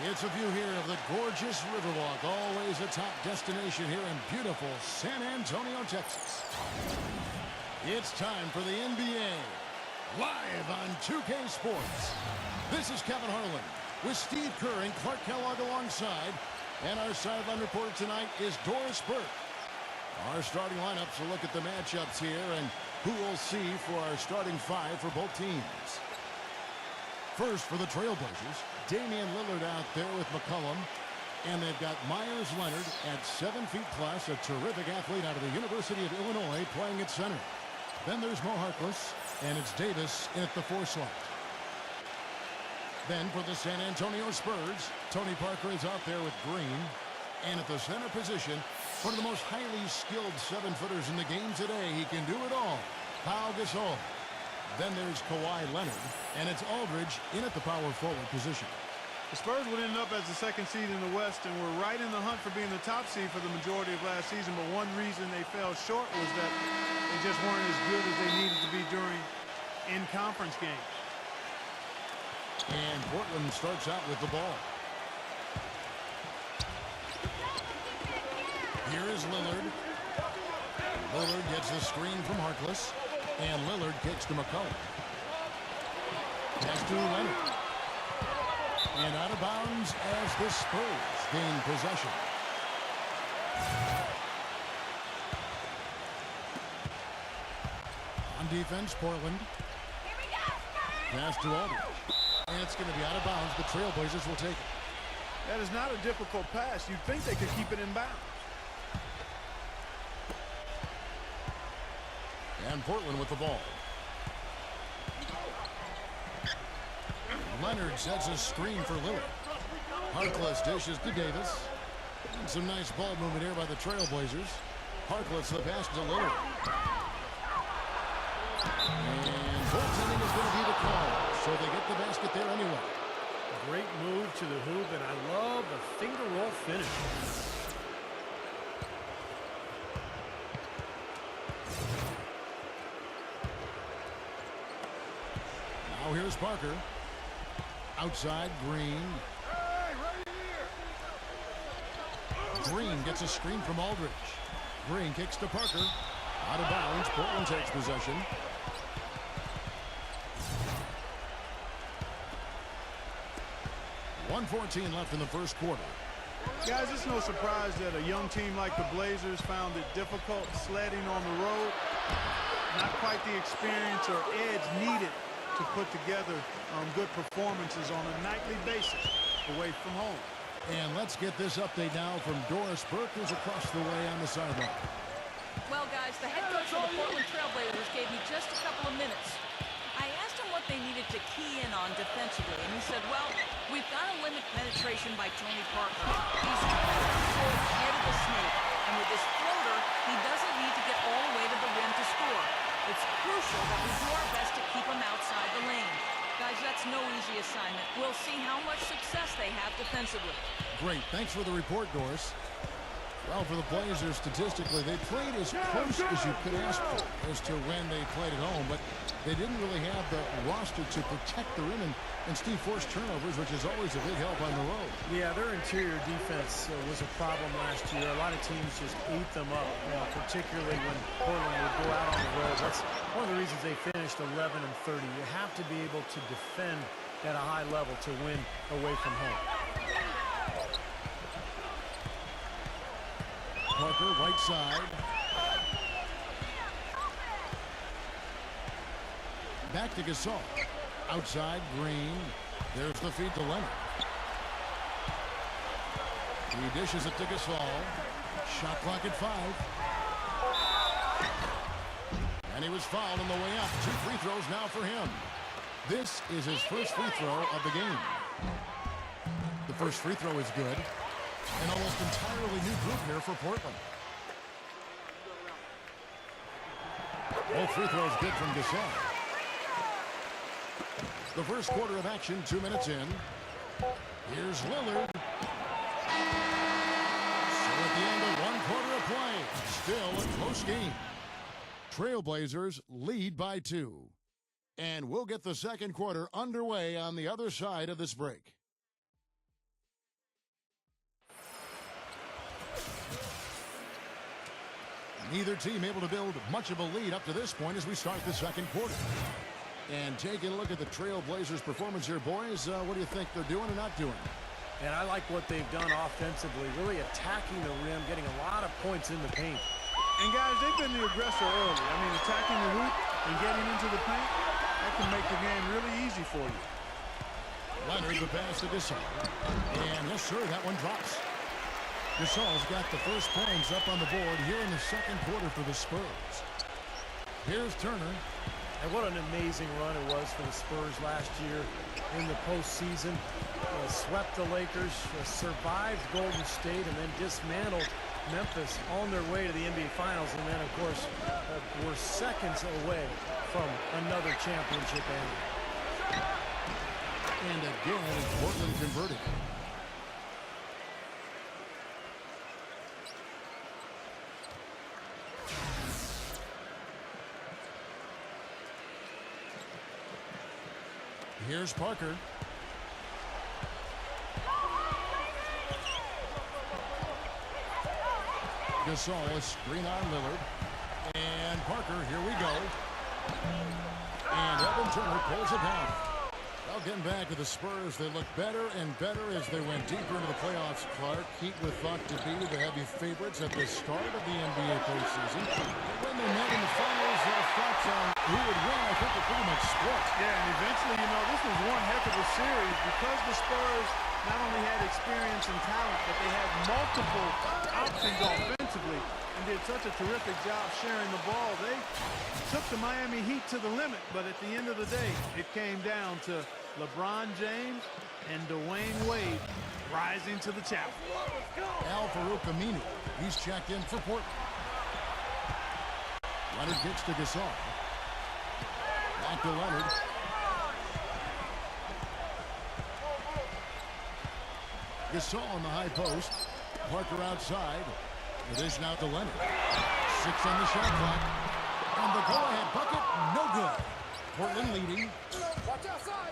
It's a view here of the gorgeous Riverwalk, always a top destination here in beautiful San Antonio, Texas. It's time for the NBA, live on 2K Sports. This is Kevin Harlan with Steve Kerr and Clark Kellogg alongside, and our sideline reporter tonight is Doris Burke. Our starting lineups will look at the matchups here and who we'll see for our starting five for both teams. First for the Trailblazers, Damian Lillard out there with McCollum. And they've got Myers Leonard at 7 feet plus, a terrific athlete out of the University of Illinois playing at center. Then there's Mo Harkless, and it's Davis in at the 4 slot. Then for the San Antonio Spurs, Tony Parker is out there with Green. And at the center position, one of the most highly skilled 7-footers in the game today. He can do it all, Pau Gasol. Then there's Kawhi Leonard, and it's Aldridge in at the power forward position. The Spurs would end up as the second seed in the West and were right in the hunt for being the top seed for the majority of last season. But one reason they fell short was that they just weren't as good as they needed to be during in-conference games. And Portland starts out with the ball. Here is Lillard. Lillard gets the screen from Harkless. And Lillard kicks to McCollum. Pass to Leonard. And out of bounds as the Spurs gain possession. On defense, Portland. Pass to Aldridge. And it's going to be out of bounds. The Trailblazers will take it. That is not a difficult pass. You'd think they could keep it in bounds. And Portland with the ball. Leonard sets a screen for Lillard. Harkless dishes to Davis. And some nice ball movement here by the Trailblazers. Harkless the pass to Lillard. And goaltending is going to be the call. So they get the basket there anyway. Great move to the hoop, and I love the finger roll finish. Now here's Parker. Outside, Green. Green gets a screen from Aldridge. Green kicks to Parker. Out of bounds. Portland takes possession. .114 left in the first quarter. Guys, it's no surprise that a young team like the Blazers found it difficult sledding on the road. Not quite the experience or edge needed to put together good performances on a nightly basis away from home. And let's get this update now from Doris Burke, who's across the way on the sideline. Well, guys, the head coach of the Portland Trailblazers gave me just a couple of minutes. I asked him what they needed to key in on defensively, and he said, well, we've got to limit penetration by Tony Parker. He's so head of the snake, and with his floater, he doesn't need to get all the way to the rim to score. It's crucial that we do our best to keep him outside the lane. Guys, that's no easy assignment. We'll see how much success they have defensively. Great. Thanks for the report, Doris. Well, for the Blazers, statistically, they played as close as you could ask for as to when they played at home, but they didn't really have the roster to protect the rim and Steve forced turnovers, which is always a big help on the road. Yeah, their interior defense was a problem last year. A lot of teams just ate them up, particularly when Portland would go out on the road. That's one of the reasons they finished 11-30. You have to be able to defend at a high level to win away from home. Parker, right side. Back to Gasol. Outside, Green. There's the feed to Leonard. He dishes it to Gasol. Shot clock at 5. And he was fouled on the way up. 2 free throws now for him. This is his first free throw of the game. The first free throw is good. An almost entirely new group here for Portland. Both free throws good from Gasol. The first quarter of action, 2 minutes in. Here's Lillard. So at the end of 1 quarter of play, still a close game. Trailblazers lead by 2. And we'll get the second quarter underway on the other side of this break. Neither team able to build much of a lead up to this point as we start the second quarter. And taking a look at the Trailblazers' performance here, boys, what do you think they're doing or not doing? And I like what they've done offensively, really attacking the rim, getting a lot of points in the paint. And, guys, they've been the aggressor early. I mean, attacking the hoop and getting into the paint, that can make the game really easy for you. Leonard the pass to Gasol. And, yes, sir, that one drops. Gasol's got the first points up on the board here in the second quarter for the Spurs. Here's Turner. And what an amazing run it was for the Spurs last year in the postseason. Swept the Lakers, survived Golden State, and then dismantled Memphis on their way to the NBA Finals. And then, of course, we're seconds away from another championship end. And again, Portland converted. Here's Parker. Gasol, a screen on Lillard. And Parker, here we go. And Evan Turner pulls it down. Well, getting back to the Spurs, they look better and better as they went deeper into the playoffs, Clark. Heat were thought to be the heavy favorites at the start of the NBA postseason. When they met in the finals, their thoughts on who would win, I think, were pretty much split. Yeah, and eventually, you know, this was one heck of a series because the Spurs not only had experience and talent, but they had multiple options offensively and did such a terrific job sharing the ball. They took the Miami Heat to the limit, but at the end of the day, it came down to LeBron James and Dwayne Wade rising to the challenge. Al-Farouq Aminu, he's checked in for Portland. Leonard gets to Gasol. Back to Leonard. Gasol on the high post. Parker outside. The dish now to Leonard. 6 on the shot clock. And the go-ahead bucket, no good. Portland leading.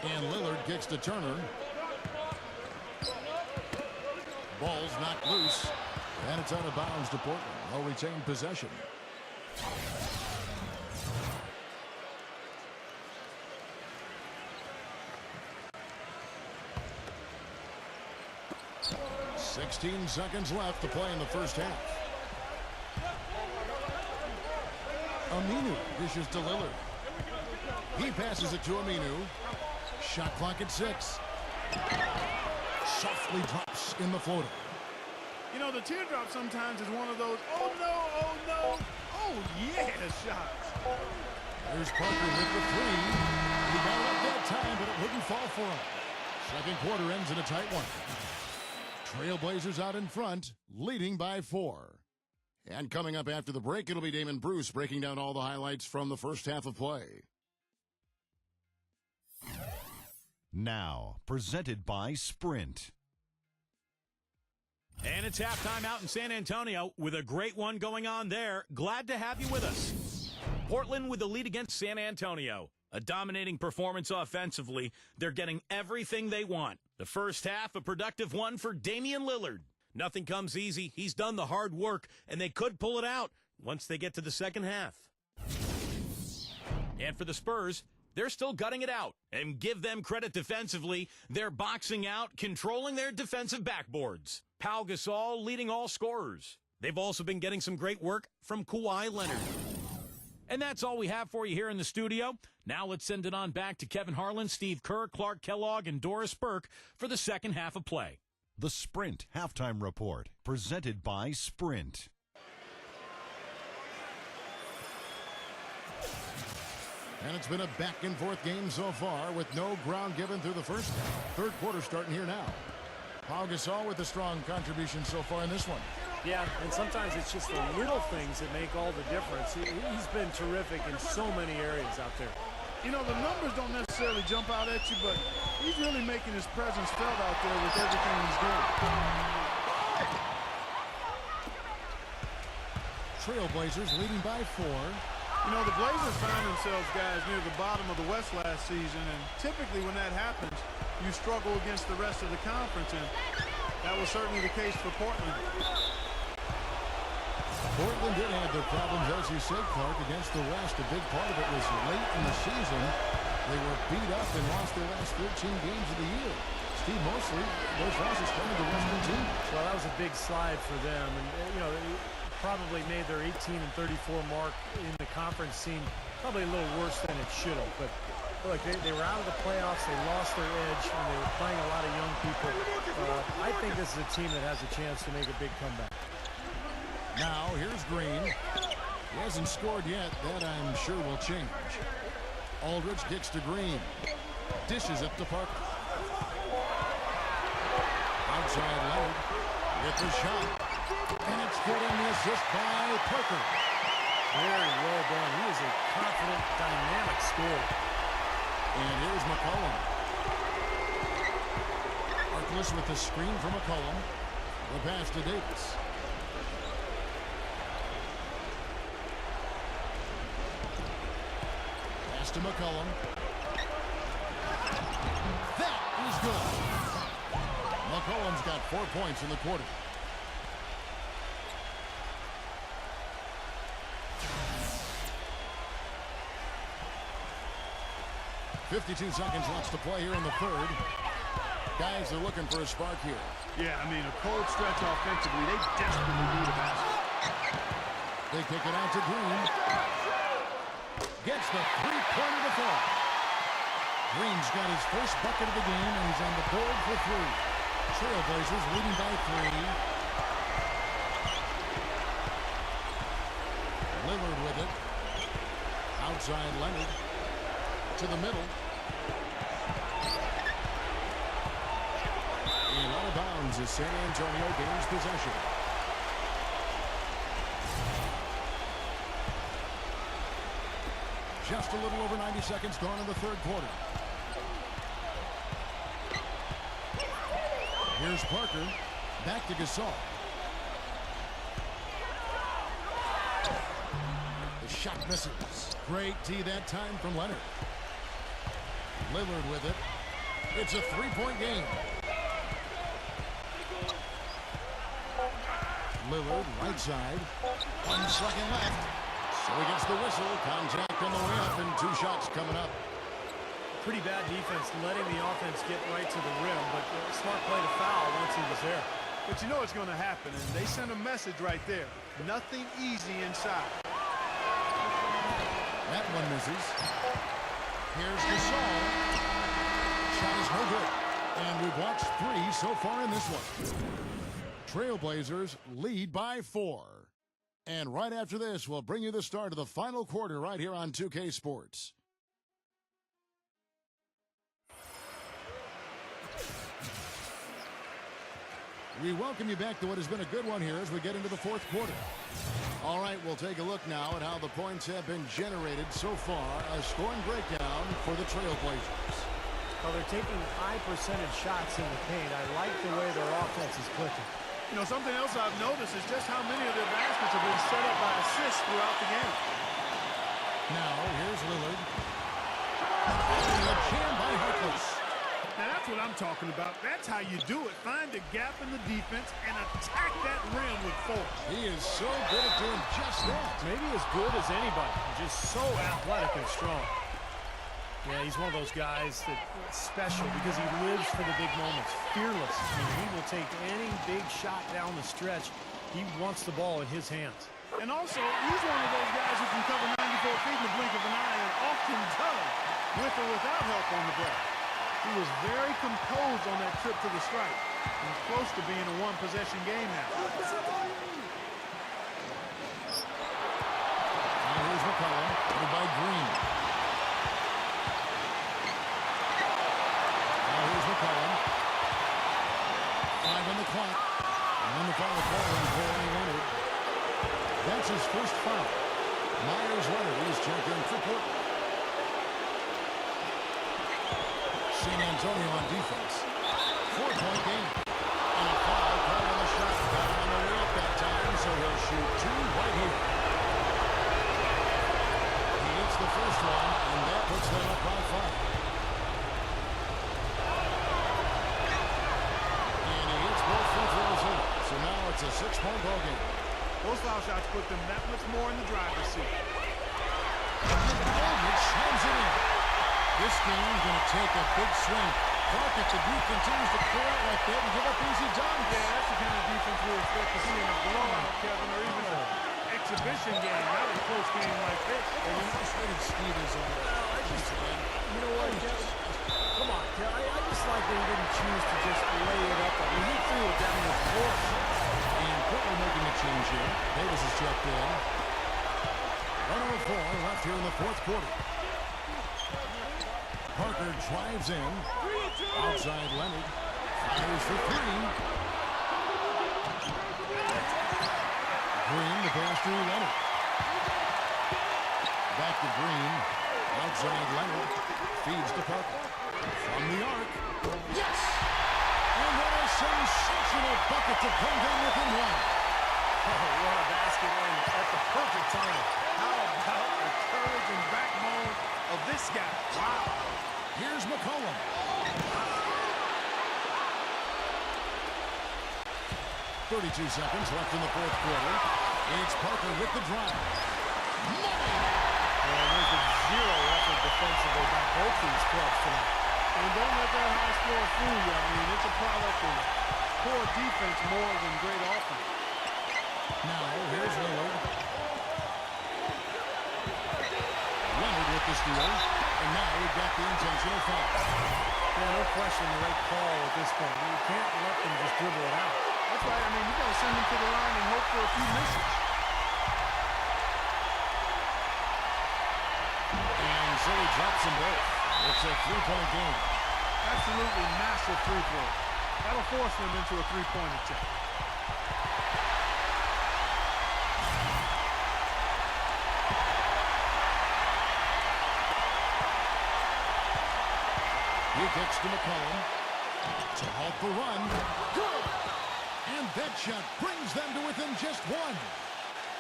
And Lillard kicks to Turner. Ball's knocked loose. And it's out of bounds to Portland. They'll retain possession. "16 seconds left to play in the first half. Aminu dishes to Lillard. He passes it to Aminu. Shot clock at 6. Softly drops in the floater. You know, the teardrop sometimes is one of those, oh no, oh no, oh yeah shots. There's Parker with the 3. He got it up that time, but it wouldn't fall for him. Second quarter ends in a tight one. Trailblazers out in front, leading by 4. And coming up after the break, it'll be Damon Bruce breaking down all the highlights from the first half of play. Now, presented by Sprint. And it's halftime out in San Antonio with a great one going on there. Glad to have you with us. Portland with the lead against San Antonio. A dominating performance offensively. They're getting everything they want. The first half, a productive one for Damian Lillard. Nothing comes easy. He's done the hard work, and they could pull it out once they get to the second half. And for the Spurs, they're still gutting it out. And give them credit defensively. They're boxing out, controlling their defensive backboards. Pau Gasol leading all scorers. They've also been getting some great work from Kawhi Leonard. And that's all we have for you here in the studio. Now let's send it on back to Kevin Harlan, Steve Kerr, Clark Kellogg, and Doris Burke for the second half of play. The Sprint Halftime Report, presented by Sprint. And it's been a back-and-forth game so far with no ground given through the first half. Third quarter starting here now. Pau Gasol with a strong contribution so far in this one. Yeah, and sometimes it's just the little things that make all the difference. He's been terrific in so many areas out there. You know, the numbers don't necessarily jump out at you, but he's really making his presence felt out there with everything he's doing. Trailblazers leading by 4. You know, the Blazers found themselves, guys, near the bottom of the West last season, and typically when that happens, you struggle against the rest of the conference, and that was certainly the case for Portland. Portland did have their problems, as you said, Clark, against the West. A big part of it was late in the season. They were beat up and lost their last 13 games of the year. Steve, mostly those losses coming to Western teams. Well, that was a big slide for them. And, you know, they probably made their 18-34 mark in the conference seem probably a little worse than it should have. But, look, they were out of the playoffs. They lost their edge, and they were playing a lot of young people. I think this is a team that has a chance to make a big comeback. Now, here's Green. He hasn't scored yet. That, I'm sure, will change. Aldridge kicks to Green. Dishes it to Parker. Outside Leonard. Get the shot. And it's good on the assist by Parker. Very well done. He is a confident, dynamic scorer. And here's McCollum. Harkless with the screen for McCollum. The pass to Davis. Pass to McCollum. That is good. McCollum's got 4 points in the quarter. .52 seconds left to play here in the third. Guys are looking for a spark here. Yeah, I mean, a cold stretch offensively. They desperately need a basket. They kick it out to Green. Gets the three-pointer to fall. Green's got his first bucket of the game, and he's on the board for three. Trailblazers leading by 3. Lillard with it. Outside Leonard. To the middle. And out of bounds as San Antonio gains possession. Just a little over 90 seconds gone in the third quarter. Here's Parker. Back to Gasol. The shot misses. Great D that time from Leonard. Lillard with it. It's a three-point game. Lillard, right side. 1 second left. So he gets the whistle. Contact on the way up, and 2 shots coming up. Pretty bad defense, letting the offense get right to the rim, but smart play to foul once he was there. But you know it's going to happen, and they sent a message right there. Nothing easy inside. That one misses. Here's Gasol. Shot is no good. And we've watched 3 so far in this one. Trailblazers lead by 4. And right after this, we'll bring you the start of the final quarter right here on 2K Sports. We welcome you back to what has been a good one here as we get into the fourth quarter. All right, we'll take a look now at how the points have been generated so far. A scoring breakdown for the Trailblazers. Well, they're taking high percentage shots in the paint. I like the way their offense is clicking. You know, something else I've noticed is just how many of their baskets have been set up by assists throughout the game. Now, here's Lillard. And a jam by Harkless. Now, that's what I'm talking about. That's how you do it. Find a gap in the defense and attack that rim with force. He is so good at doing just that. Maybe as good as anybody. Just so athletic and strong. Yeah, he's one of those guys that's special because he lives for the big moments. Fearless. I mean, he will take any big shot down the stretch. He wants the ball in his hands. And also, he's one of those guys who can cover 94 feet in the blink of an eye and often does, with or without help on the break. He was very composed on that trip to the stripe and close to being a one-possession game now. And here's McCollum, headed by Green. Now here's McCollum. 5 on the clock. And then the final call on Kawhi Leonard. That's his first foul. Myers Leonard is checked in for Portland. San Antonio on defense. 4-point game. And a foul called on the shot. Got on the way up that time, so he'll shoot 2 right here. He hits the first one, and that puts them up by 5. And he hits both free throws in. So now it's a 6-point ball game. Those foul shots put them that much more in the driver's seat. Aldridge slams it in. This game is going to take a big swing. Clark, if the Duke continues to clear out like that and give up easy dunks. Yeah, that's the kind of defense we expect to see in a blowout, Kevin, or even an exhibition game, not a close game like this. And you frustrated Steve is on that. You know what, Kevin? Come on, Kevin. I just like that he didn't choose to just lay it up. I mean, he threw it down the floor. And Portland making the change here. Davis is checked in. 1:04 left here in the fourth quarter. Parker drives in. Outside Leonard. Fires for three. Green, the pass to Leonard. Back to Green. Outside Leonard. Feeds to Parker. From the arc. Yes! And what a sensational bucket to come down within one. Oh, what a basket in at the perfect time. How about the courage and backbone of this guy? Wow. Here's McCollum. 32 seconds left in the fourth quarter. It's Parker with the drive. Money! And there's a zero effort defensively by both these clubs tonight. And don't let that high score fool you. I mean, it's a product of poor defense more than great offense. Now, here's Lillard. Leonard with the steal. And now we've got the intentional foul. Yeah, no question the right call at this point. You can't let them just dribble it out. That's right. I mean, you got to send them to the line and hope for a few misses. And so he drops them both. It's a three-point game. Absolutely massive free throw. That'll force them into a three-point attempt. He kicks to McCollum to halt the run. Good! And that shot brings them to within just one.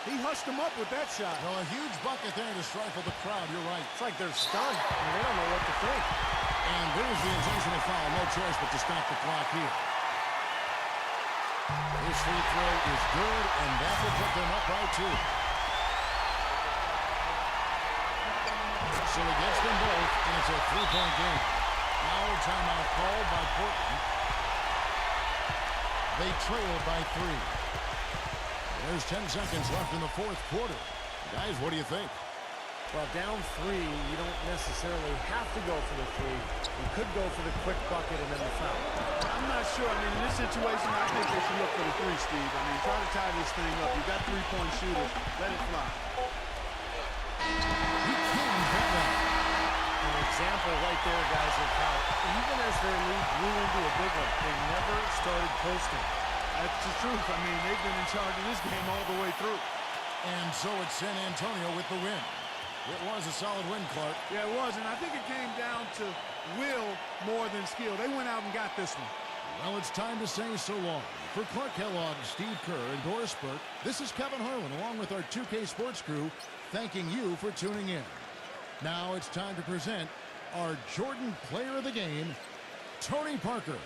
He hushed them up with that shot. Well, a huge bucket there to stifle the crowd. You're right. It's like they're stunned. I mean, they don't know what to think. And there's the intentional foul. No choice but to stop the clock here. This free throw is good, and that will put them up by two. So he gets them both, and it's a three-point game. Now timeout called by Portland. They trail by three. There's 10 seconds left in the fourth quarter. Guys, what do you think? Well, down three, you don't necessarily have to go for the three. You could go for the quick bucket and then the foul. I'm not sure. I mean, in this situation, I think they should look for the three, Steve. I mean, try to tie this thing up. You've got three-point shooters. Let it fly. He cleans that one. An example right there, guys, of how even as their lead grew into a big one, they never started coasting. That's the truth. I mean, they've been in charge of this game all the way through. And so it's San Antonio with the win. It was a solid win, Clark. Yeah, it was, and I think it came down to will more than skill. They went out and got this one. Well, it's time to say so long. For Clark Kellogg, Steve Kerr, and Doris Burke, this is Kevin Harlan, along with our 2K Sports crew, thanking you for tuning in. Now it's time to present our Jordan Player of the Game, Tony Parker.